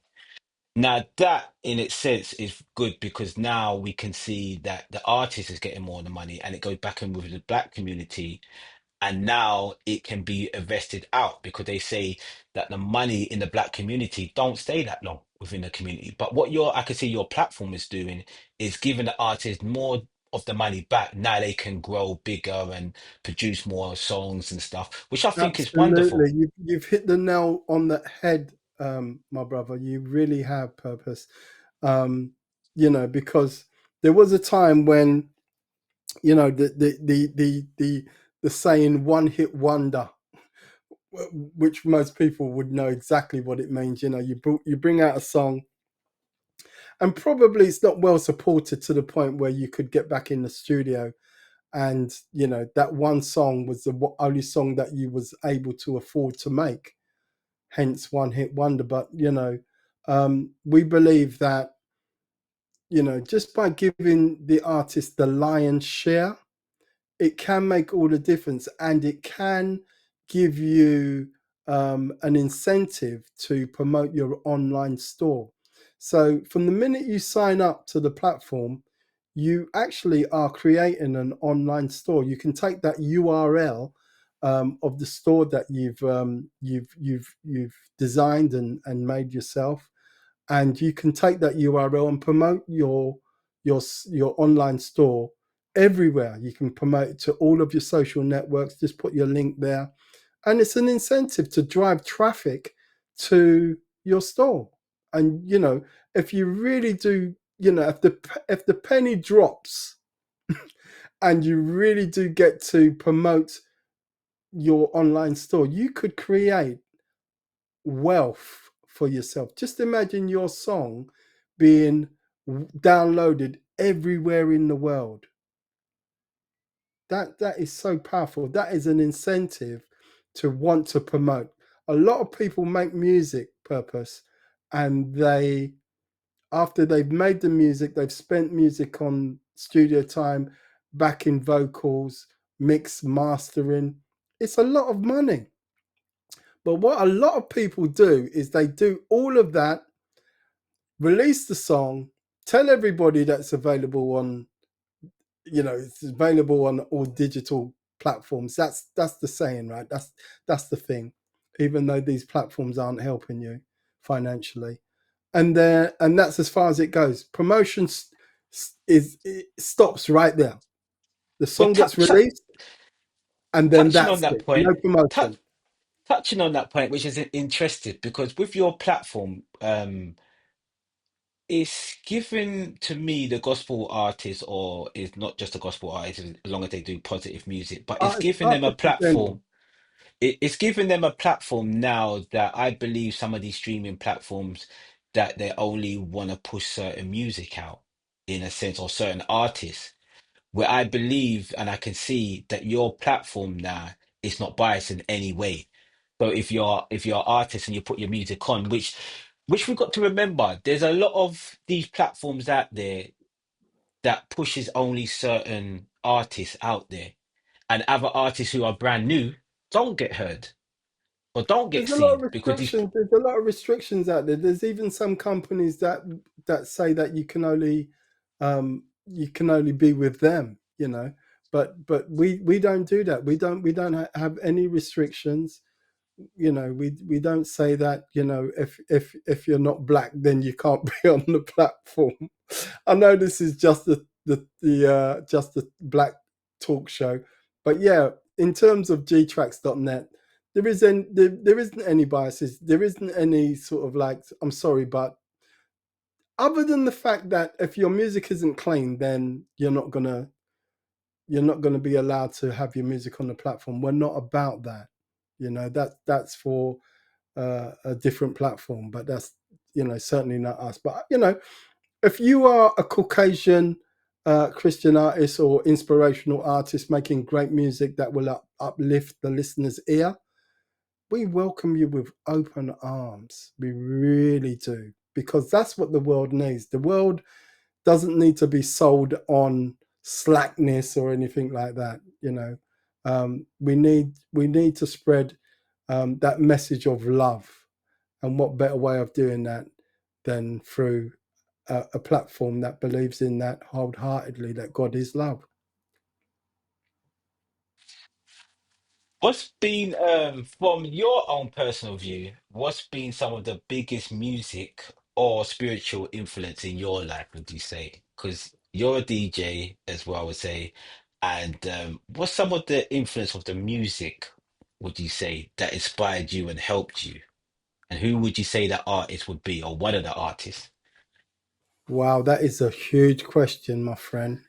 Now that in its sense is good, because now we can see that the artist is getting more of the money and it goes back in with the black community, and now it can be invested out, because they say that the money in the black community don't stay that long within the community. But what I can see your platform is doing is giving the artist more of the money back, now they can grow bigger and produce more songs and stuff, which I think is wonderful. Absolutely. You've hit the nail on the head, my brother. You really have purpose. Um, because there was a time when, the saying "one hit wonder," which most people would know exactly what it means. You bring out a song, and probably it's not well supported to the point where you could get back in the studio, and that one song was the only song that you was able to afford to make, hence one hit wonder. But we believe that just by giving the artist the lion's share, it can make all the difference, and it can give you an incentive to promote your online store. So from the minute you sign up to the platform, you actually are creating an online store. You can take that URL of the store that you've designed and made yourself, and you can take that URL and promote your online store everywhere. You can promote it to all of your social networks. Just put your link there, and it's an incentive to drive traffic to your store. And if you really do, if the penny drops, and you really do get to promote your online store, you could create wealth for yourself. Just imagine your song being downloaded everywhere in the world. That is so powerful. That is an incentive to want to promote. A lot of people make music purpose, and after they've made the music, they've spent music on studio time, backing vocals, mix, mastering. It's a lot of money. But what a lot of people do is they do all of that, release the song, tell everybody that's available on, it's available on all digital platforms. That's the saying, right? That's the thing. Even though these platforms aren't helping you financially, and that's as far as it goes. Promotion it stops right there. The Well, song gets released, and then touching on that's that it. No point, promotion. touching on that point, which is interesting because with your platform, it's given to me the gospel artist, or is not just a gospel artist, as long as they do positive music, but it's given them a Artists in general. platform. It's given them a platform now that I believe some of these streaming platforms that they only want to push certain music out in a sense, or certain artists, where I believe and I can see that your platform now is not biased in any way. So if you're an artist and you put your music on, which we've got to remember, there's a lot of these platforms out there that pushes only certain artists out there, and other artists who are brand new don't get heard or don't get There's a lot of seen because these. restrictions. There's a lot of restrictions out there. There's even some companies that say that you can only be with them. But we don't do that. We don't have any restrictions. We don't say that, if you're not black, then you can't be on the platform. I know this is just just the black talk show, but yeah, in terms of gtracks.net, there isn't any biases. There isn't any sort of like, I'm sorry, but other than the fact that if your music isn't clean, then you're not gonna be allowed to have your music on the platform. We're not about that. That's for a different platform, but that's certainly not us. But if you are a Caucasian Christian artist or inspirational artist making great music that will uplift the listener's ear, we welcome you with open arms. We really do, because that's what the world needs. The world doesn't need to be sold on slackness or anything like that. We need to spread that message of love, and what better way of doing that than through a platform that believes in that wholeheartedly, that God is love. What's been, from your own personal view, what's been some of the biggest music or spiritual influence in your life, would you say? Because You're a DJ as well, I would say. And what's some of the influence of the music, would you say, that inspired you and helped you? And who would you say that artist would be, or one of the artists? Wow, that is a huge question, my friend.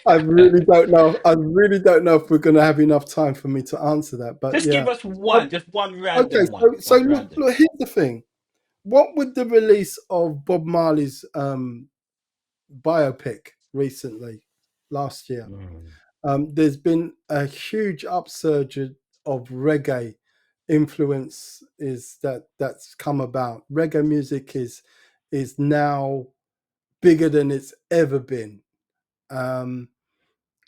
I really don't know. I really don't know if we're going to have enough time for me to answer that. But Just give yeah. us Um, one, just one okay. random one, So one look, random. look. Here's the thing. What with the release of Bob Marley's biopic recently, last year, Mm. there's been a huge upsurge of reggae influence that's come about. Reggae music is now bigger than it's ever been. Um,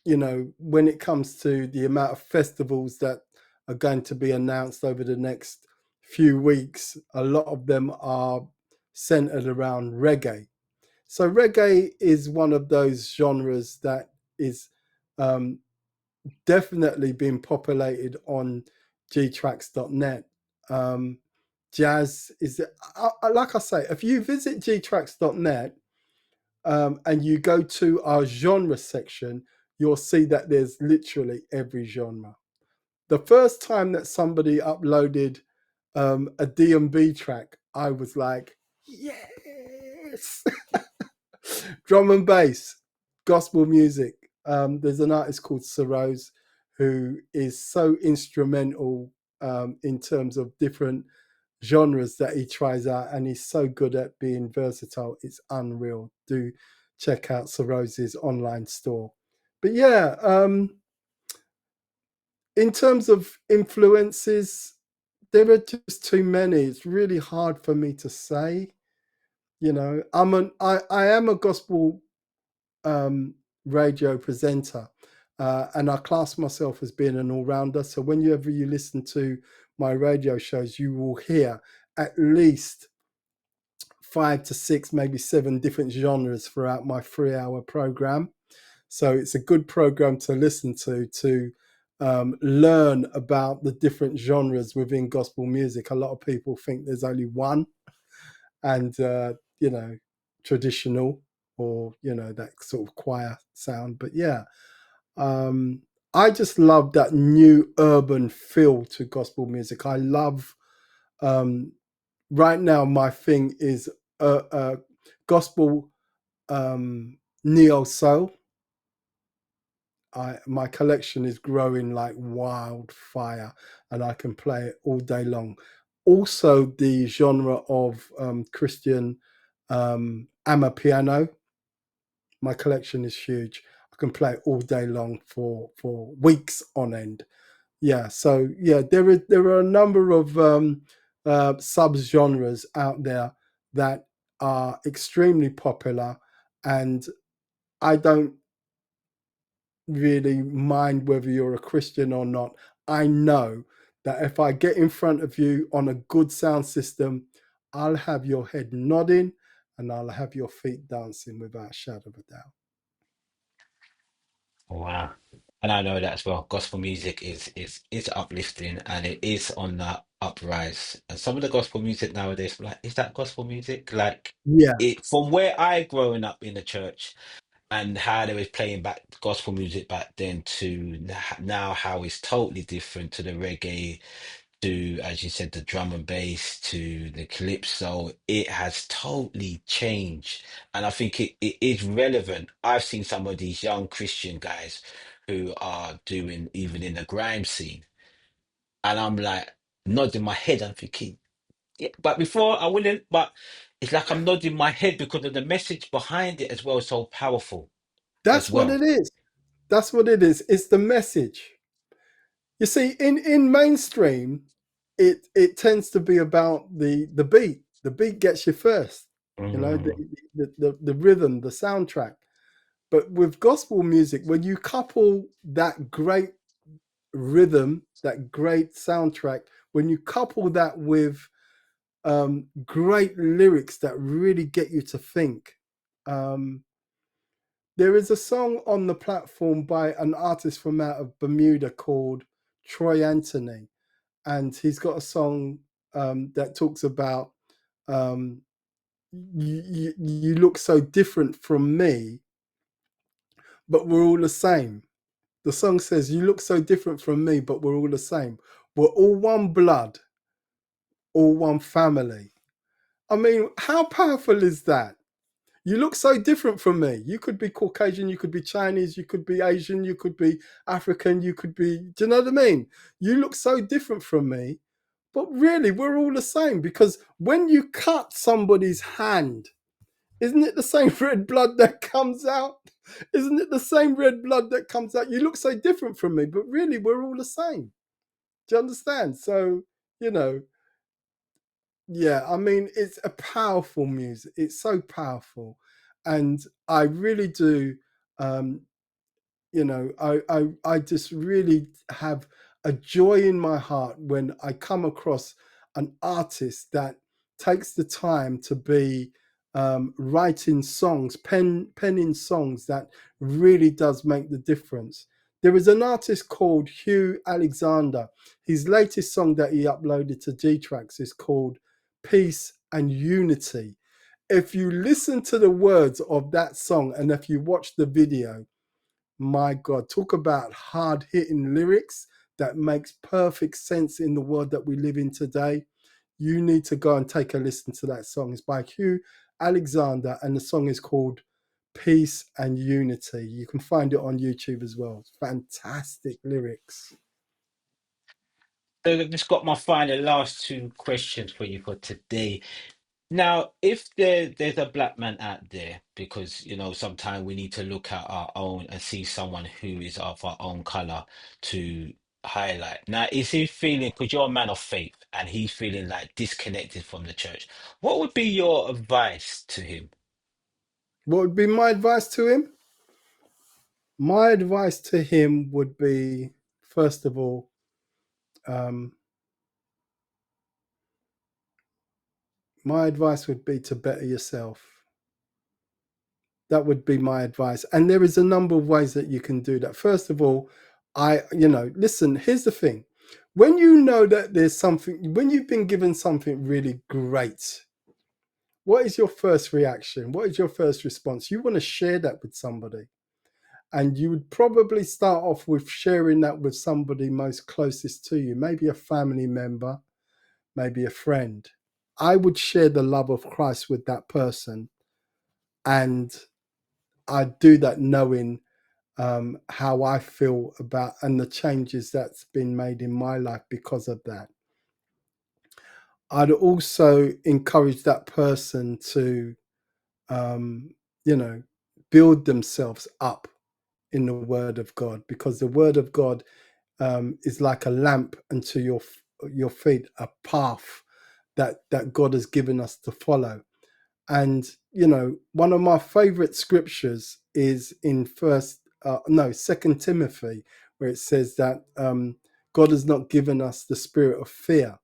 when it comes to the amount of festivals that are going to be announced over the next few weeks, a lot of them are centered around reggae. So reggae is one of those genres that is um, definitely being populated on gtracks.net. Jazz is, like I say, if you visit gtracks.net and you go to our genre section, you'll see that there's literally every genre. The first time that somebody uploaded a D&B track, I was like, yes. Drum and bass, gospel music. There's an artist called Rose who is so instrumental in terms of different genres that he tries out, and he's so good at being versatile. It's unreal. Do check out Rose's online store. But yeah, in terms of influences, there are just too many. It's really hard for me to say. I am a gospel um, radio presenter, and I class myself as being an all-rounder. So whenever you listen to my radio shows, you will hear at least 5 to 6, maybe 7 different genres throughout my 3-hour program. So it's a good program to listen to learn about the different genres within gospel music. A lot of people think there's only one, and traditional, or that sort of choir sound. But yeah, I just love that new urban feel to gospel music. I love right now, my thing is gospel neo soul. My collection is growing like wildfire, and I can play it all day long. Also, the genre of Christian amapiano. My collection is huge. I can play it all day long for weeks on end. Yeah, so yeah, there are a number of sub genres out there that are extremely popular, and I don't really mind whether you're a Christian or not. I know that if I get in front of you on a good sound system, I'll have your head nodding and I'll have your feet dancing without a shadow of a doubt. Wow. And I know that as well. Gospel music is uplifting and it is on the uprise. And some of the gospel music nowadays, like, is that gospel music? Like Yeah, it from where I growing up in the church and how they was playing back gospel music back then to now how it's totally different to the reggae, to, as you said, the drum and bass, to the calypso. It has totally changed. And I think it is relevant. I've seen some of these young Christian guys who are doing even in the grime scene. And I'm like nodding my head. I'm thinking, yeah, but before I wouldn't, but it's like I'm nodding my head because of the message behind it as well, is so powerful as that's what well. it is. That's what it is. It's the message. You see, in mainstream, it tends to be about the beat. The beat gets you first. You know, the Mm. the rhythm, the soundtrack. But with gospel music, when you couple that great rhythm, that great soundtrack, when you couple that with great lyrics that really get you to think. Um, there is a song on the platform by an artist from out of Bermuda called Troy Anthony, and he's got a song that talks about um, you look so different from me, but we're all the same. The song says, you look so different from me, but we're all the same. We're all one blood, all one family. I mean, how powerful is that? You look so different from me. You could be Caucasian, you could be Chinese, you could be Asian, you could be African, you could be, do you know what I mean? You look so different from me, but really we're all the same, because when you cut somebody's hand, isn't it the same red blood that comes out? Isn't it the same red blood that comes out? You look so different from me, but really we're all the same. Do you understand? So, you know, yeah, I mean, it's a powerful music. It's so powerful. And I really do, um, you know, I just really have a joy in my heart when I come across an artist that takes the time to be writing songs, penning songs that really does make the difference. There is an artist called Hugh Alexander. His latest song that he uploaded to Gtracks is called Peace and Unity. If you listen to the words of that song and if you watch the video, my God, talk about hard hitting lyrics that makes perfect sense in the world that we live in today. You need to go and take a listen to that song. It's by Hugh Alexander and the song is called Peace and Unity. You can find it on YouTube as well. It's fantastic lyrics. So I've just got my final last two questions for you for today. Now, if there's a black man out there, because sometimes we need to look at our own and see someone who is of our own color to highlight. Now, is he feeling, because you're a man of faith and he's feeling like disconnected from the church, what would be your advice to him? What would be my advice to him? My advice to him would be, first of all, my advice would be to better yourself. That would be my advice. And there is a number of ways that you can do that. First of all, listen, here's the thing. When you know that there's something, when you've been given something really great, what is your first reaction? What is your first response? You want to share that with somebody. And you would probably start off with sharing that with somebody most closest to you, maybe a family member, maybe a friend. I would share the love of Christ with that person. And I do that knowing how I feel about and the changes that's been made in my life because of that. I'd also encourage that person to, build themselves up in the Word of God, because the Word of God is like a lamp unto your feet, a path that God has given us to follow. And one of my favorite scriptures is in Second Timothy, where it says that God has not given us the spirit of fear.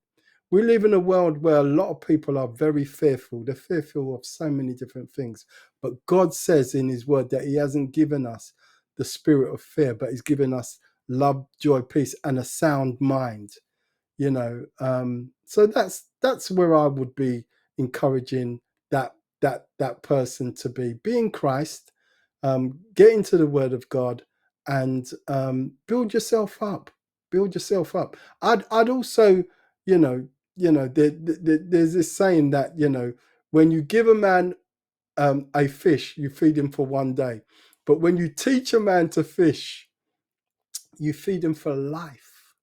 We live in a world where a lot of people are very fearful. They're fearful of so many different things. But God says in his word that he hasn't given us the spirit of fear, but he's given us love, joy, peace, and a sound mind. So that's where I would be encouraging that person to be in Christ, get into the Word of God, and build yourself up. I'd also, there's this saying that when you give a man a fish, you feed him for one day, but when you teach a man to fish, you feed him for life.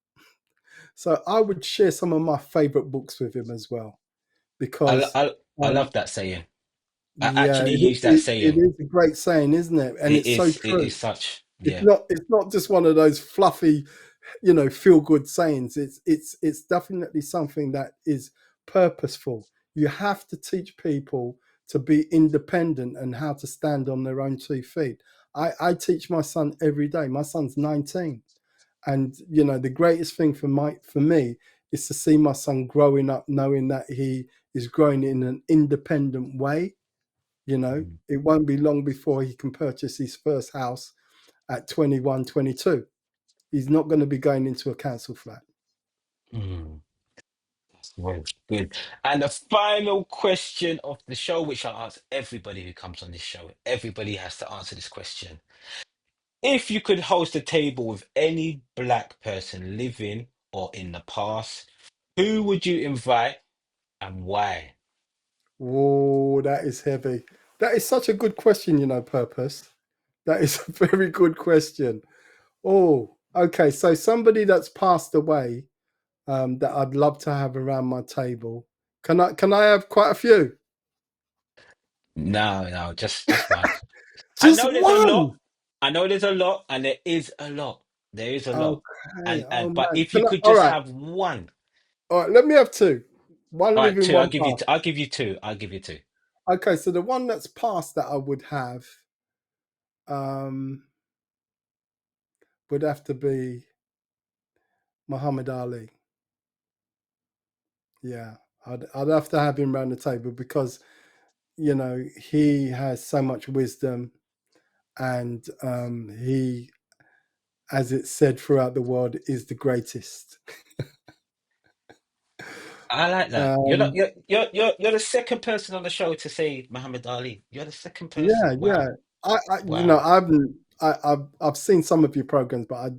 So I would share some of my favorite books with him as well, I, because I, I um, love that saying. I yeah, actually use that it saying. is a great saying, isn't it? And it's so It true. is such, It's yeah. not just one of those fluffy, feel good sayings. It's definitely something that is purposeful. You have to teach people to be independent and how to stand on their own 2 feet. I teach my son every day. My son's 19. And the greatest thing for me is to see my son growing up knowing that he is growing in an independent way. It won't be long before he can purchase his first house at 21, 22. He's not going to be going into a council flat. Mm. Well, good. And the final question of the show, which I ask everybody who comes on this show, everybody has to answer this question. If you could host a table with any black person living or in the past, who would you invite and why? Whoa, that is heavy. That is such a good question, Purpose. That is a very good question. Oh, okay. So somebody that's passed away, that I'd love to have around my table. Can I have quite a few? No, no, just one. I Just know there's a lot. one. I know there's a lot, and there is a lot. There is a lot. Okay. Oh But man. if you could All just right. have one. All right. Let me have two. One All right, living, two. one past. I'll give you two. I'll give you two. Okay. So the one that's past that I um, would have to be Muhammad Ali. Yeah. I'd have to have him around the table because, he has so much wisdom and he, as it's said throughout the world, is the greatest. I like that. You're not. Um, You're the second person on the show to say Muhammad Ali. You're the second yeah, person. yeah. Wow, I wow. I've seen some of your programs, but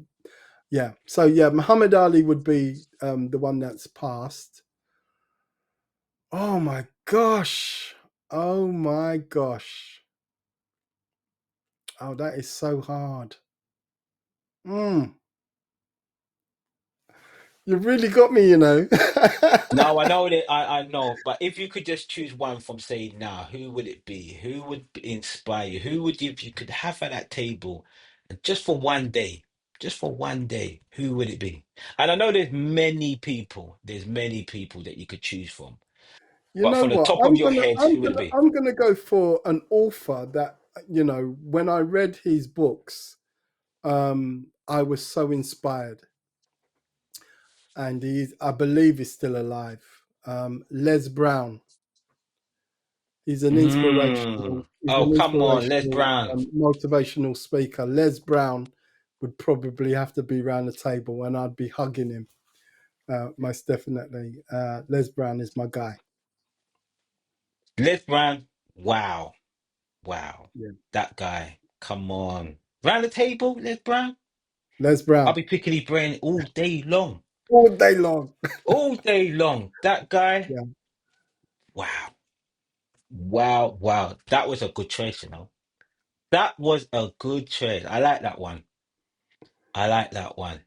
yeah. So yeah, Muhammad Ali would be the one that's passed. Oh my gosh. Oh my gosh. Oh, that is so hard. Mm, you really got me. No, I know that. I know. But if you could just choose one from, say, now, who would it be? Who would inspire you? Who would you, if you could have at that table, just for one day? Just for one day, who would it be? And I know there's many people. There's many people that you could choose from. You But know from the what? top of your head, who would it be? I'm gonna go for an author that when I read his books, I was so inspired, and I believe he's still alive. Les Brown. He's an inspirational. He's Oh, an come on, Les inspirational, Brown. motivational speaker. Les Brown would probably have to be around the table, and I'd be hugging him. Most definitely. Les Brown is my guy. Les Brown. Wow. Wow. Yeah. That guy. Come on. Round the table, Les Brown. Les I'll Brown be picking his brain all day long. all day long. All day long. That guy. Yeah. Wow. Wow. Wow. That was a good choice, you know. That was a good choice. I like that one. I like that one.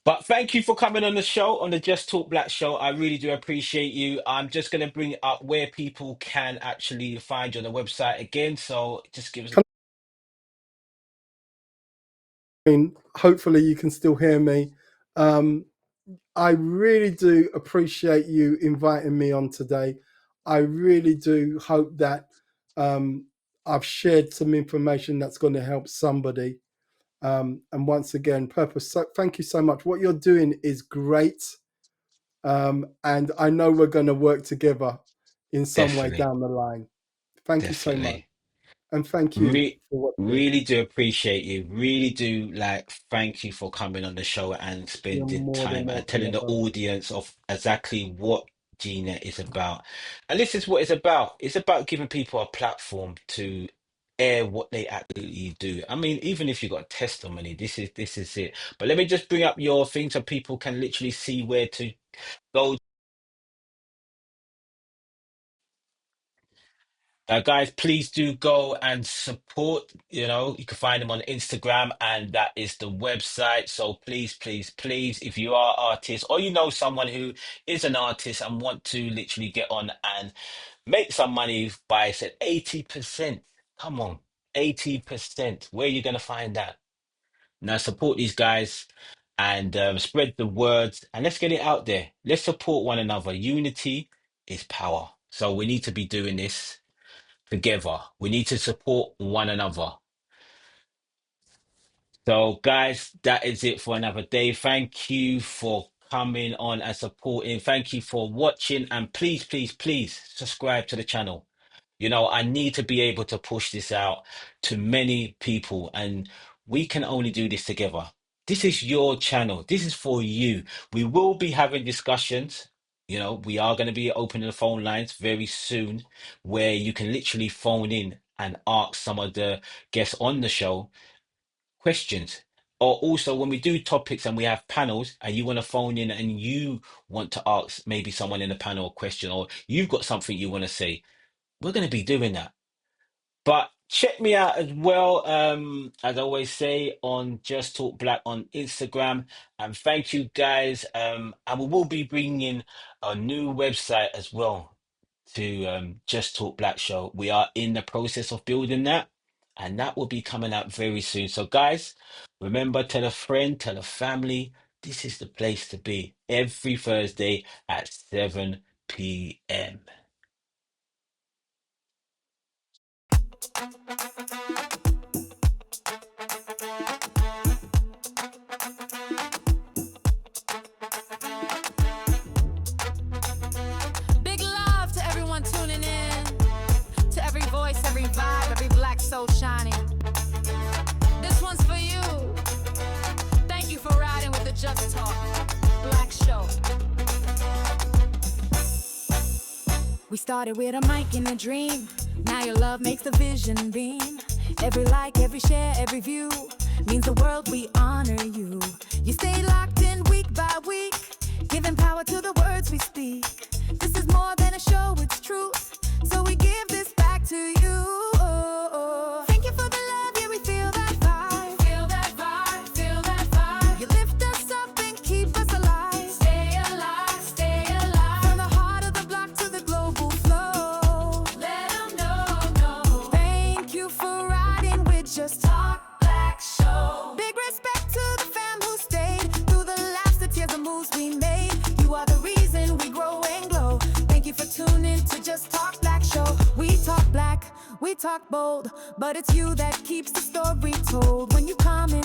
But thank you for coming on the show, on the Just Talk Black show. I really do appreciate you. I'm just going to bring up where people can actually find you on the website again. So just give us. Hopefully you can still hear me. Um, I really do appreciate you inviting me on today. I really do hope that I've shared some information that's going to help somebody. And once again, Purpose, thank you so much. What you're doing is great. And I know we're going to work together in some way Definitely. down the line. Thank you so much. Definitely. And thank you Re for what you're doing. Really do appreciate you. Really do like thank you for coming on the show and You're spending more than time and welcome, telling my the brother. audience of exactly what GNet is about. And this is what it's about. It's about giving people a platform to air what they actually do. I mean, even if you've got testimony, this is it. But let me just bring up your thing so people can literally see where to go. Guys, please do go and support. You know, you can find them on Instagram, and that is the website. So please, please, please, if you are artists or you know someone who is an artist and want to literally get on and make some money by, said 80%. Come on, 80%. Where are you gonna find that? Now support these guys and spread the words and let's get it out there. Let's support one another. Unity is power. So we need to be doing this together. We need to support one another. So, guys, that is it for another day. Thank you for coming on and supporting. Thank you for watching. And please, please, please subscribe to the channel. You know, I need to be able to push this out to many people, and we can only do this together. This is your channel. This is for you. We will be having discussions. You know, we are going to be opening the phone lines very soon where you can literally phone in and ask some of the guests on the show questions. Or also when we do topics and we have panels and you want to phone in and you want to ask maybe someone in the panel a question, or you've got something you want to say, we're going to be doing that. But check me out as well, as I always say, on Just Talk Black on Instagram. And thank you guys. And we will be bringing in a new website as well to Just Talk Black Show. We are in the process of building that, and that will be coming out very soon. So, guys, remember, tell a friend, tell a family. This is the place to be every Thursday at 7 p.m. Big love to everyone tuning in, to every voice, every vibe, every black soul shining. This one's for you. Thank you for riding with the Just Talk Black Show. We started with a mic and a dream. Now your love makes the vision beam. Every like, every share, every view means the world we honor you. You stay locked in week by week, giving power to the words we speak. This is more than a show, it's truth. So we give this back to you. Thank you for the love, yeah, we feel that vibe. Feel that vibe, feel that vibe. You lift us up and keep us alive. Stay alive, stay alive. From the heart of the block to the global flow. Let them know. Thank you for riding with Just Talk Black Show. Big respect to the fam who stayed through the laughs, the tears, the moves we made. You are the reason we grow and glow. Thank you for tuning to Just Talk Black Show. We talk black, we talk bold, but it's you that keeps the story told. When you comment